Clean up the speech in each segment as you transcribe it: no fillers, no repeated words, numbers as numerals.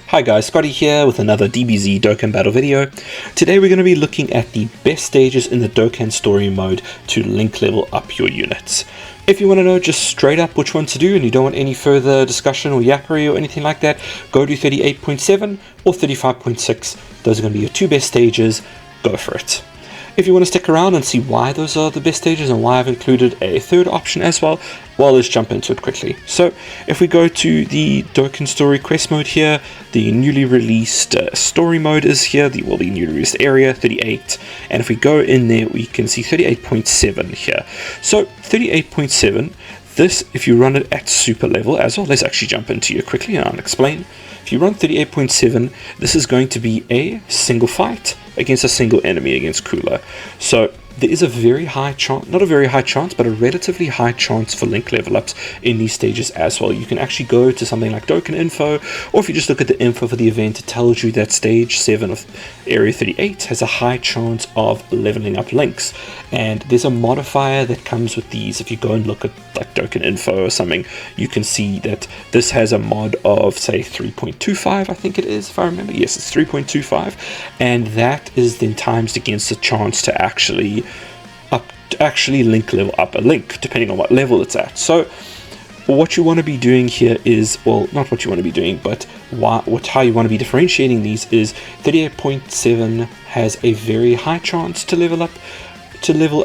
Hi guys, Scotty here with another DBZ Dokkan Battle video. Today we're going to be looking at the best stages in the Dokkan story mode to link level up your units. If you want to know just straight up which one to do and you don't want any further discussion or yappery or anything like that, go to 38.7 or 35.6. Those are going to be your two best stages. Go for it. If you want to stick around and see why those are the best stages and why I've included a third option as well, let's jump into it quickly. So if we go to the Dokkan Story Quest mode here, the newly released story mode is here, the newly released area 38, and if we go in there we can see 38.7 here. So 38.7, this, if you run it at super level as well, let's actually jump into it quickly and I'll explain. If you run 38.7, this is going to be a single fight against a single enemy against Cooler. So there is a very high chance, not a very high chance, but a relatively high chance for link level ups in these stages as well. You can actually go to something like Dokkan Info, or if you just look at the info for the event, it tells you that stage 7 of area 38 has a high chance of leveling up links. And there's a modifier that comes with these. If you go and look at like Dokkan Info or something, you can see that this has a mod of say 3.25, I think it is, if I remember. Yes, it's 3.25, and that is then times against the chance to actually link level up a link, depending on what level it's at. So what you want to be doing here is, well, not what you want to be doing, but how you want to be differentiating these is 38.7 has a very high chance to level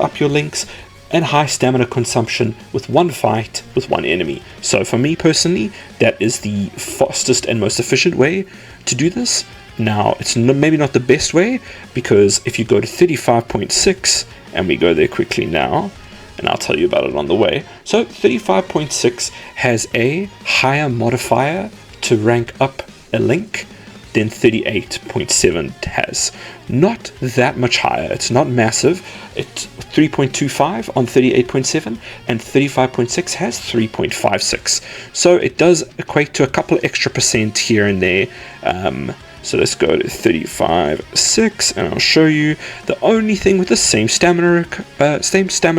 up your links, and high stamina consumption with one fight with one enemy. So for me personally, that is the fastest and most efficient way to do this. Now, it's maybe not the best way, because if you go to 35.6, and we go there quickly now, and I'll tell you about it on the way. So 35.6 has a higher modifier to rank up a link than 38.7 has. Not that much higher, it's not massive. It's 3.25 on 38.7, and 35.6 has 3.56. So it does equate to a couple of extra percent here and there. So let's go to 35.6 and I'll show you. The only thing with the same stamina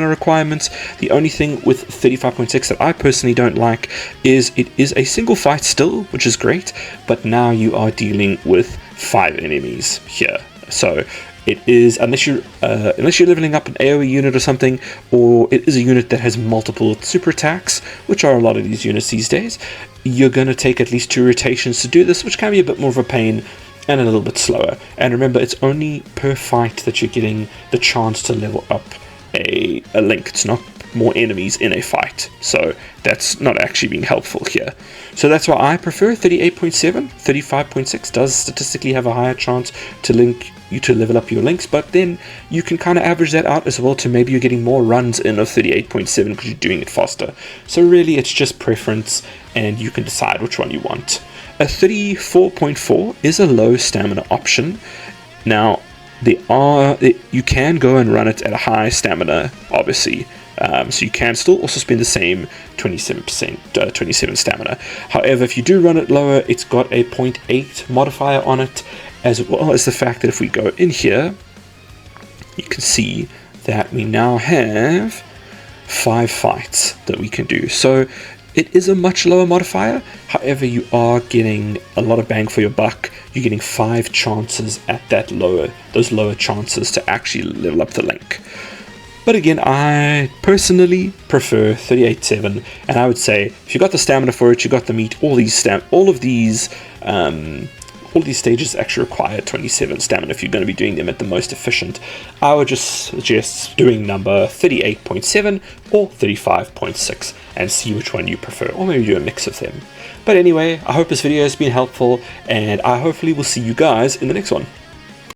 requirements, the only thing with 35.6 that I personally don't like is it is a single fight still, which is great, but now you are dealing with 5 enemies here. So it is, unless you're leveling up an AoE unit or something, or it is a unit that has multiple super attacks, which are a lot of these units these days, you're going to take at least 2 rotations to do this, which can be a bit more of a pain and a little bit slower. And remember, it's only per fight that you're getting the chance to level up a link. It's not more enemies in a fight, so that's not actually being helpful here. So that's why I prefer 38.7. 35.6 does statistically have a higher chance to level up your links, but then you can kind of average that out as well to maybe you're getting more runs in of 38.7 because you're doing it faster. So really it's just preference, and you can decide which one you want. A 34.4 is a low stamina option. Now you can go and run it at a high stamina, obviously. So you can still also spend the same 27 stamina. However, if you do run it lower, it's got a 0.8 modifier on it, as well as the fact that if we go in here, you can see that we now have 5 fights that we can do. So it is a much lower modifier. However, you are getting a lot of bang for your buck. You're getting 5 chances at those lower chances to actually level up the link. But again, I personally prefer 38.7, and I would say if you got the stamina for it, you got the meat. All of these stages actually require 27 stamina if you're going to be doing them at the most efficient. I would just suggest doing number 38.7 or 35.6 and see which one you prefer, or maybe do a mix of them. But anyway, I hope this video has been helpful, and I hopefully will see you guys in the next one.